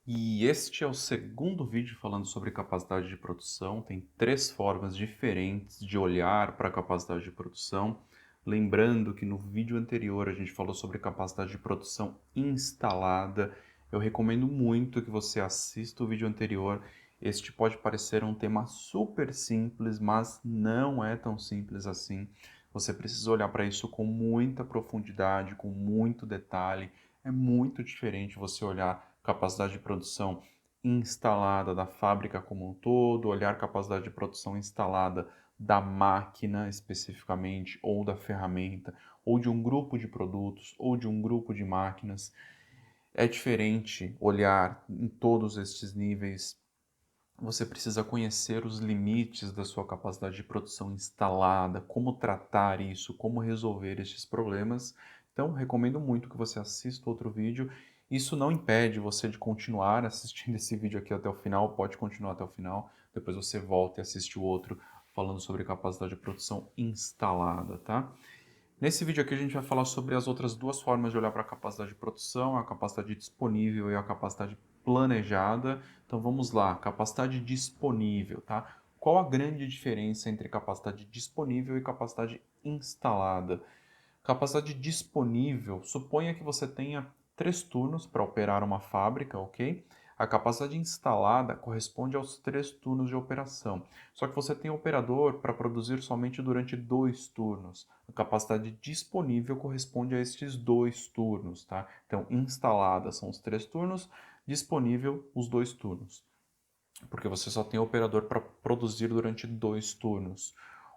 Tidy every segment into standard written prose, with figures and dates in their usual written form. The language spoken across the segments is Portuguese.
E este é o segundo vídeo falando sobre capacidade de produção. Tem três formas diferentes de olhar para a capacidade de produção. Lembrando que no vídeo anterior a gente falou sobre capacidade de produção instalada. Eu recomendo muito que você assista o vídeo anterior. Este pode parecer um tema super simples, mas não é tão simples assim. Você precisa olhar para isso com muita profundidade, com muito detalhe. É muito diferente você olhar capacidade de produção instalada da fábrica como um todo, olhar capacidade de produção instalada da máquina especificamente, ou da ferramenta, ou de um grupo de produtos, ou de um grupo de máquinas. É diferente olhar em todos estes níveis. Você precisa conhecer os limites da sua capacidade de produção instalada, como tratar isso, como resolver estes problemas. Então, recomendo muito que você assista outro vídeo. Isso não impede você de continuar assistindo esse vídeo aqui até o final, pode continuar até o final. Depois você volta e assiste o outro falando sobre capacidade de produção instalada, tá? Nesse vídeo aqui a gente vai falar sobre as outras duas formas de olhar para a capacidade de produção, a capacidade disponível e a capacidade planejada. Então vamos lá, capacidade disponível, tá? Qual a grande diferença entre capacidade disponível e capacidade instalada? Capacidade disponível, suponha que você tenha 3 turnos para operar uma fábrica, ok? A capacidade instalada corresponde aos 3 turnos de operação. Só que você tem operador para produzir somente durante 2 turnos. A capacidade disponível corresponde a estes 2 turnos, tá? Então, instalada são os 3 turnos, disponível os 2 turnos, porque você só tem operador para produzir durante 2 turnos.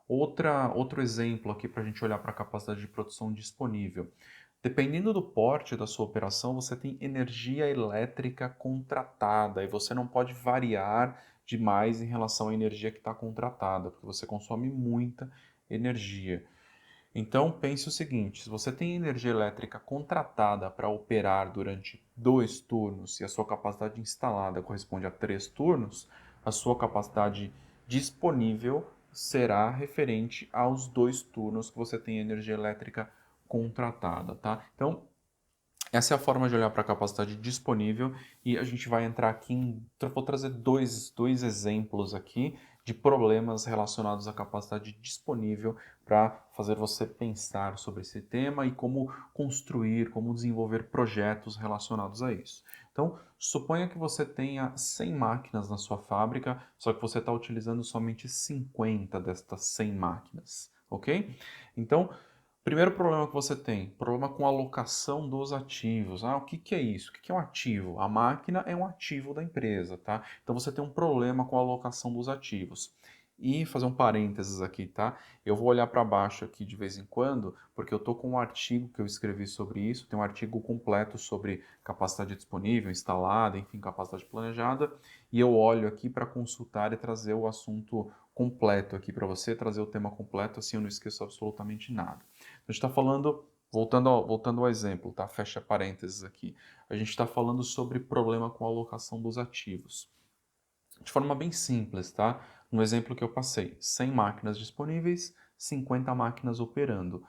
Outro exemplo aqui para a gente olhar para a capacidade de produção disponível. Dependendo do porte da sua operação, você tem energia elétrica contratada e você não pode variar demais em relação à energia que está contratada, porque você consome muita energia. Então pense o seguinte: se você tem energia elétrica contratada para operar durante 2 turnos e a sua capacidade instalada corresponde a 3 turnos, a sua capacidade disponível será referente aos 2 turnos que você tem energia elétrica contratada, tá? Então, essa é a forma de olhar para a capacidade disponível e a gente vai entrar aqui vou trazer dois exemplos aqui de problemas relacionados à capacidade disponível para fazer você pensar sobre esse tema e como construir, como desenvolver projetos relacionados a isso. Então, suponha que você tenha 100 máquinas na sua fábrica, só que você está utilizando somente 50 destas 100 máquinas, ok? Então, primeiro problema que você tem, problema com alocação dos ativos. O que é isso? O que é um ativo? A máquina é um ativo da empresa, tá? Então você tem um problema com a alocação dos ativos. E fazer um parênteses aqui, tá? Eu vou olhar para baixo aqui de vez em quando, porque eu estou com um artigo que eu escrevi sobre isso, tem um artigo completo sobre capacidade disponível, instalada, enfim, capacidade planejada, e eu olho aqui para consultar e trazer o assunto completo aqui para você, trazer o tema completo, assim eu não esqueço absolutamente nada. A gente está falando, voltando ao exemplo, tá? Fecha parênteses aqui. A gente está falando sobre problema com a alocação dos ativos. De forma bem simples, tá? No exemplo que eu passei, 100 máquinas disponíveis, 50 máquinas operando.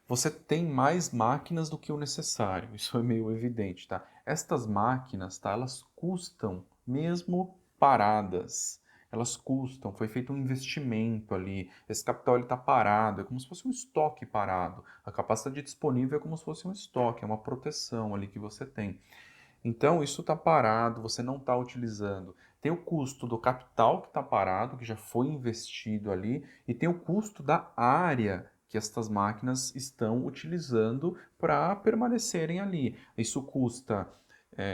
Você tem mais máquinas do que o necessário, isso é meio evidente, tá? Estas máquinas, tá? Elas custam mesmo paradas. Elas custam, foi feito um investimento ali. Esse capital está parado, é como se fosse um estoque parado. A capacidade disponível é como se fosse um estoque, é uma proteção ali que você tem. Então, isso está parado, você não está utilizando. Tem o custo do capital que está parado, que já foi investido ali, e tem o custo da área que estas máquinas estão utilizando para permanecerem ali. Isso custa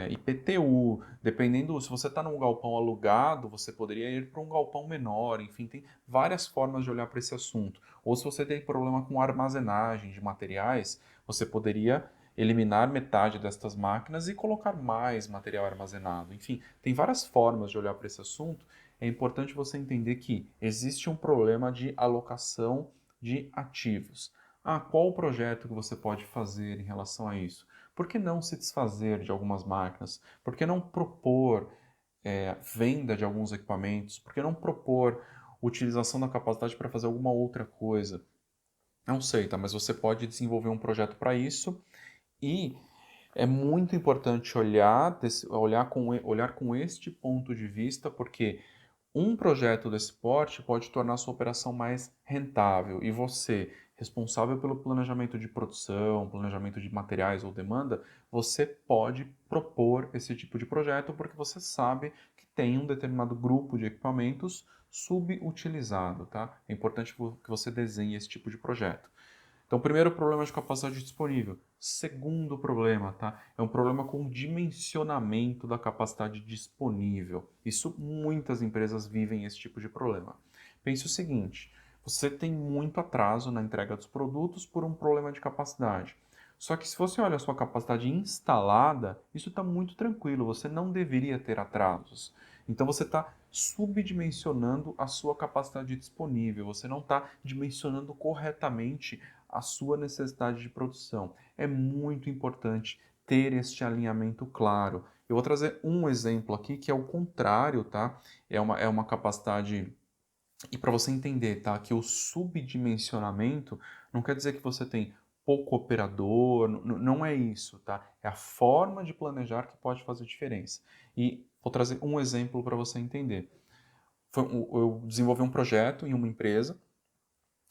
IPTU, dependendo, se você está num galpão alugado, você poderia ir para um galpão menor, enfim, tem várias formas de olhar para esse assunto. Ou se você tem problema com armazenagem de materiais, você poderia eliminar metade destas máquinas e colocar mais material armazenado. Enfim, tem várias formas de olhar para esse assunto. É importante você entender que existe um problema de alocação de ativos. Qual o projeto que você pode fazer em relação a isso? Por que não se desfazer de algumas máquinas? Por que não propor venda de alguns equipamentos? Por que não propor utilização da capacidade para fazer alguma outra coisa? Não sei, tá? Mas você pode desenvolver um projeto para isso e É muito importante olhar com este ponto de vista, porque um projeto desse porte pode tornar sua operação mais rentável e você, responsável pelo planejamento de produção, planejamento de materiais ou demanda, você pode propor esse tipo de projeto porque você sabe que tem um determinado grupo de equipamentos subutilizado, tá? É importante que você desenhe esse tipo de projeto. Então, primeiro problema de capacidade disponível. Segundo problema, tá? É um problema com o dimensionamento da capacidade disponível. Isso muitas empresas vivem esse tipo de problema. Pense o seguinte: você tem muito atraso na entrega dos produtos por um problema de capacidade. Só que se você olha a sua capacidade instalada, isso está muito tranquilo, você não deveria ter atrasos. Então você está subdimensionando a sua capacidade disponível, você não está dimensionando corretamente a sua necessidade de produção. É muito importante ter este alinhamento claro. Eu vou trazer um exemplo aqui que é o contrário, tá? É uma capacidade. E para você entender, tá? Que o subdimensionamento não quer dizer que você tem pouco operador, não é isso, tá? É a forma de planejar que pode fazer diferença. E vou trazer um exemplo para você entender. Eu desenvolvi um projeto em uma empresa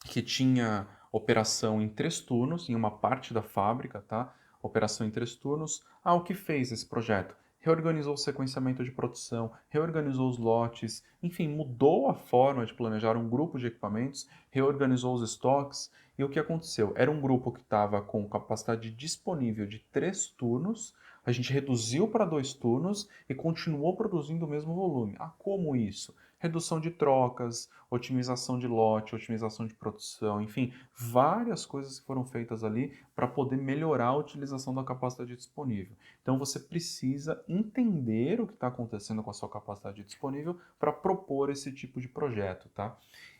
que tinha operação em 3 turnos, em uma parte da fábrica, tá? Operação em 3 turnos. Ah, o que fez esse projeto? Reorganizou o sequenciamento de produção, reorganizou os lotes, enfim, mudou a forma de planejar um grupo de equipamentos, reorganizou os estoques. E o que aconteceu? Era um grupo que estava com capacidade disponível de 3 turnos, a gente reduziu para 2 turnos e continuou produzindo o mesmo volume. Ah, como isso? Redução de trocas, otimização de lote, otimização de produção, enfim, várias coisas que foram feitas ali para poder melhorar a utilização da capacidade disponível. Então você precisa entender o que está acontecendo com a sua capacidade disponível para propor esse tipo de projeto, tá?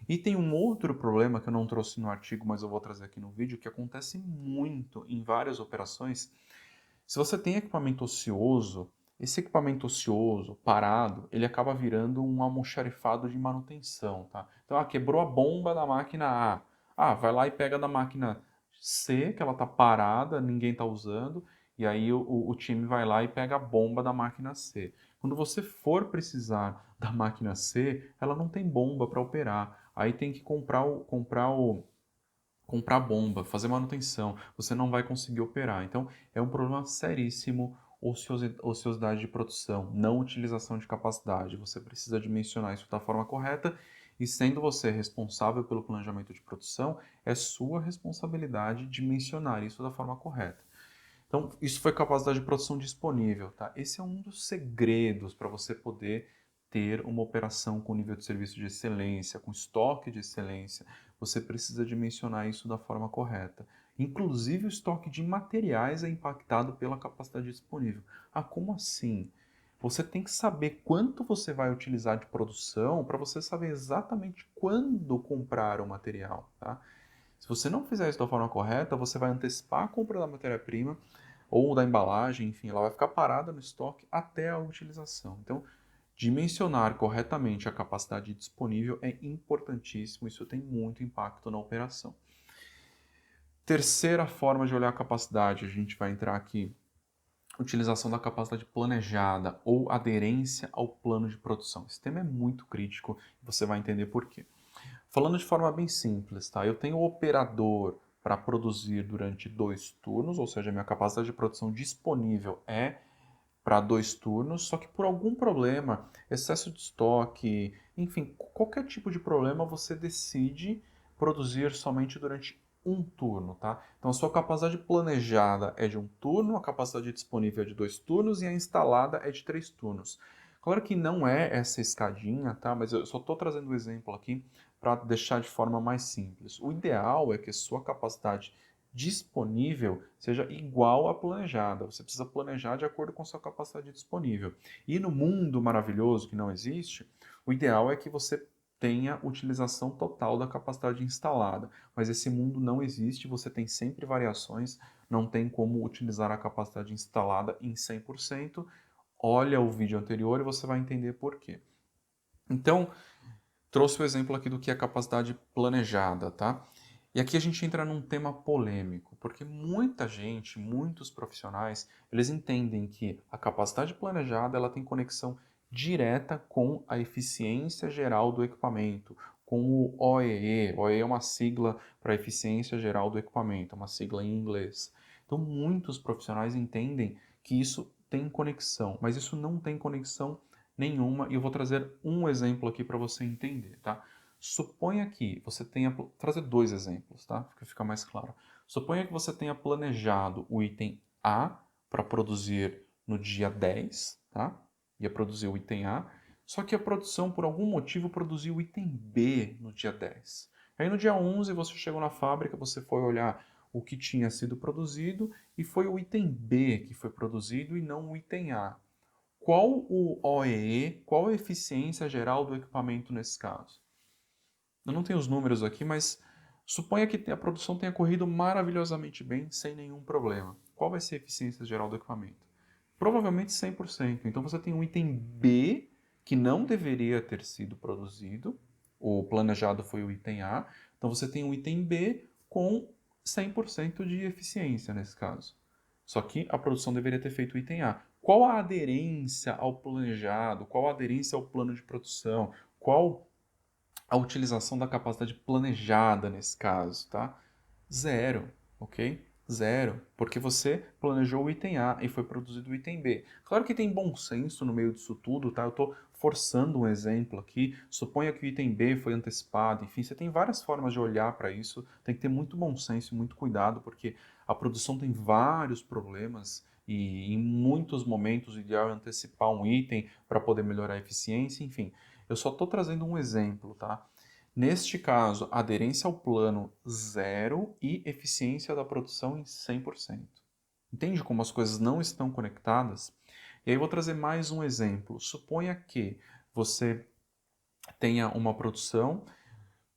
E tem um outro problema que eu não trouxe no artigo, mas eu vou trazer aqui no vídeo, que acontece muito em várias operações. Se você tem equipamento ocioso, esse equipamento ocioso, parado, ele acaba virando um almoxarifado de manutenção, tá? Então, quebrou a bomba da máquina A. Ah, vai lá e pega da máquina C, que ela tá parada, ninguém tá usando, e aí o time vai lá e pega a bomba da máquina C. Quando você for precisar da máquina C, ela não tem bomba para operar. Aí tem que comprar bomba, fazer manutenção, você não vai conseguir operar. Então, é um problema seríssimo ociosidade de produção, não utilização de capacidade. Você precisa dimensionar isso da forma correta e, sendo você responsável pelo planejamento de produção, é sua responsabilidade dimensionar isso da forma correta. Então, isso foi capacidade de produção disponível, tá? Esse é um dos segredos para você poder ter uma operação com nível de serviço de excelência, com estoque de excelência. Você precisa dimensionar isso da forma correta. Inclusive, o estoque de materiais é impactado pela capacidade disponível. Ah, como assim? Você tem que saber quanto você vai utilizar de produção para você saber exatamente quando comprar o material, tá? Se você não fizer isso da forma correta, você vai antecipar a compra da matéria-prima ou da embalagem, enfim, ela vai ficar parada no estoque até a utilização. Então, dimensionar corretamente a capacidade disponível é importantíssimo, isso tem muito impacto na operação. Terceira forma de olhar a capacidade, a gente vai entrar aqui, utilização da capacidade planejada ou aderência ao plano de produção. Esse tema é muito crítico e você vai entender por quê. Falando de forma bem simples, tá? Eu tenho o operador para produzir durante 2 turnos, ou seja, a minha capacidade de produção disponível é para 2 turnos, só que por algum problema, excesso de estoque, enfim, qualquer tipo de problema, você decide produzir somente durante um turno, tá? Então a sua capacidade planejada é de 1 turno, a capacidade disponível é de 2 turnos e a instalada é de 3 turnos. Claro que não é essa escadinha, tá? Mas eu só estou trazendo o exemplo aqui para deixar de forma mais simples. O ideal é que a sua capacidade disponível seja igual à planejada. Você precisa planejar de acordo com a sua capacidade disponível. E no mundo maravilhoso que não existe, o ideal é que você tenha utilização total da capacidade instalada. Mas esse mundo não existe, você tem sempre variações, não tem como utilizar a capacidade instalada em 100%. Olha o vídeo anterior e você vai entender por quê. Então, trouxe o exemplo aqui do que é capacidade planejada, tá? E aqui a gente entra num tema polêmico, porque muita gente, muitos profissionais, eles entendem que a capacidade planejada ela tem conexão direta com a eficiência geral do equipamento, com o OEE. OEE é uma sigla para eficiência geral do equipamento, é uma sigla em inglês. Então, muitos profissionais entendem que isso tem conexão, mas isso não tem conexão nenhuma, e eu vou trazer um exemplo aqui para você entender, tá? Suponha que você tenha. Vou trazer dois exemplos, tá? Para ficar mais claro. Suponha que você tenha planejado o item A para produzir no dia 10, tá? Ia produzir o item A, só que a produção, por algum motivo, produziu o item B no dia 10. Aí no dia 11 você chegou na fábrica, você foi olhar o que tinha sido produzido e foi o item B que foi produzido e não o item A. Qual o OEE, qual a eficiência geral do equipamento nesse caso? Eu não tenho os números aqui, mas suponha que a produção tenha corrido maravilhosamente bem, sem nenhum problema. Qual vai ser a eficiência geral do equipamento? Provavelmente 100%. Então você tem um item B que não deveria ter sido produzido, o planejado foi o item A, então você tem um item B com 100% de eficiência nesse caso. Só que a produção deveria ter feito o item A. Qual a aderência ao planejado? Qual a aderência ao plano de produção? Qual a utilização da capacidade planejada nesse caso, tá? Zero, ok? Zero, porque você planejou o item A e foi produzido o item B. Claro que tem bom senso no meio disso tudo, tá? Eu estou forçando um exemplo aqui. Suponha que o item B foi antecipado, enfim, você tem várias formas de olhar para isso. Tem que ter muito bom senso e muito cuidado, porque a produção tem vários problemas e em muitos momentos o ideal é antecipar um item para poder melhorar a eficiência, enfim. Eu só estou trazendo um exemplo, tá? Neste caso, aderência ao plano zero e eficiência da produção em 100%. Entende como as coisas não estão conectadas? E aí eu vou trazer mais um exemplo. Suponha que você tenha uma produção,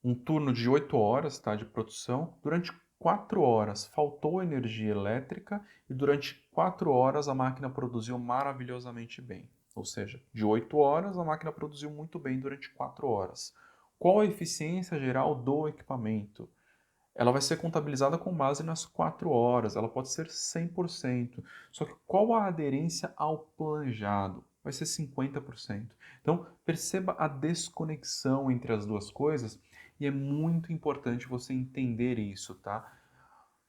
um turno de 8 horas, tá, de produção. Durante 4 horas faltou energia elétrica e durante 4 horas a máquina produziu maravilhosamente bem. Ou seja, de 8 horas a máquina produziu muito bem durante 4 horas. Qual a eficiência geral do equipamento? Ela vai ser contabilizada com base nas 4 horas, ela pode ser 100%. Só que qual a aderência ao planejado? Vai ser 50%. Então, perceba a desconexão entre as duas coisas e é muito importante você entender isso, tá?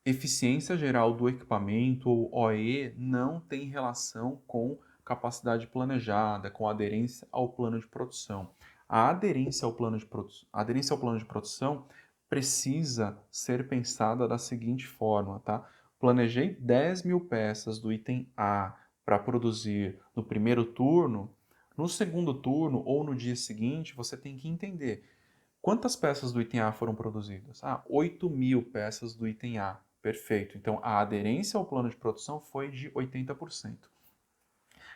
Eficiência geral do equipamento, ou OE, não tem relação com capacidade planejada, com aderência ao plano de produção. A aderência ao plano de, a aderência ao plano de produção precisa ser pensada da seguinte forma, tá? Planejei 10 mil peças do item A para produzir no primeiro turno, no segundo turno ou no dia seguinte, você tem que entender quantas peças do item A foram produzidas? 8 mil peças do item A. Perfeito. Então, a aderência ao plano de produção foi de 80%.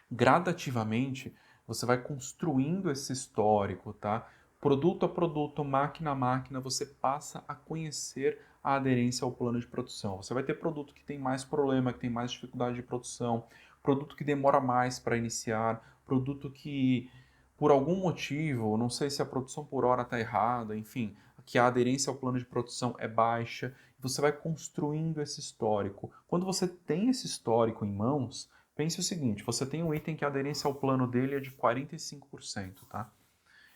Gradativamente, você vai construindo esse histórico, tá? Produto a produto, máquina a máquina, você passa a conhecer a aderência ao plano de produção. Você vai ter produto que tem mais problema, que tem mais dificuldade de produção, produto que demora mais para iniciar, produto que, por algum motivo, não sei se a produção por hora está errada, enfim, que a aderência ao plano de produção é baixa. Você vai construindo esse histórico. Quando você tem esse histórico em mãos, pense o seguinte, você tem um item que a aderência ao plano dele é de 45%, tá?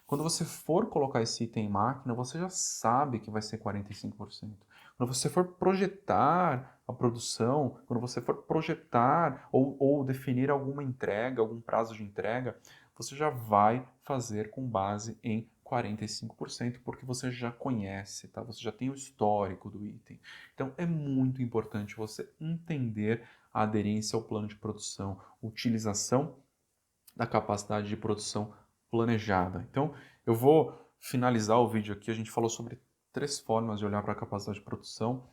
Quando você for colocar esse item em máquina, você já sabe que vai ser 45%. Quando você for projetar a produção, quando você for projetar ou definir alguma entrega, algum prazo de entrega, você já vai fazer com base em 45%, porque você já conhece, tá? Você já tem o histórico do item. Então é muito importante você entender a aderência ao plano de produção, utilização da capacidade de produção planejada. Então, eu vou finalizar o vídeo aqui. A gente falou sobre 3 formas de olhar para a capacidade de produção.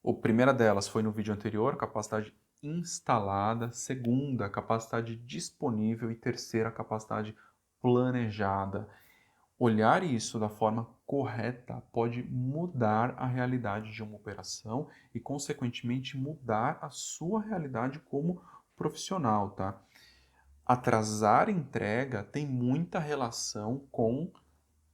A primeira delas foi no vídeo anterior, capacidade instalada. Segunda, capacidade disponível. E terceira, capacidade planejada. Olhar isso da forma correta pode mudar a realidade de uma operação e, consequentemente, mudar a sua realidade como profissional, tá? Atrasar entrega tem muita relação com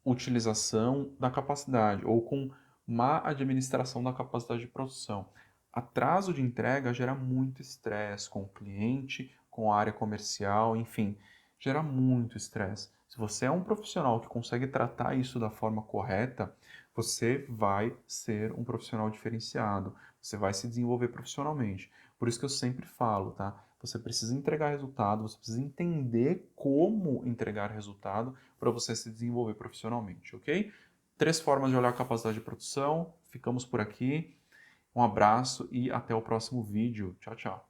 utilização da capacidade ou com má administração da capacidade de produção. Atraso de entrega gera muito estresse com o cliente, com a área comercial, enfim, gera muito estresse. Se você é um profissional que consegue tratar isso da forma correta, você vai ser um profissional diferenciado, você vai se desenvolver profissionalmente. Por isso que eu sempre falo, tá? Você precisa entregar resultado, você precisa entender como entregar resultado para você se desenvolver profissionalmente, ok? 3 formas de olhar a capacidade de produção. Ficamos por aqui. Um abraço e até o próximo vídeo. Tchau, tchau.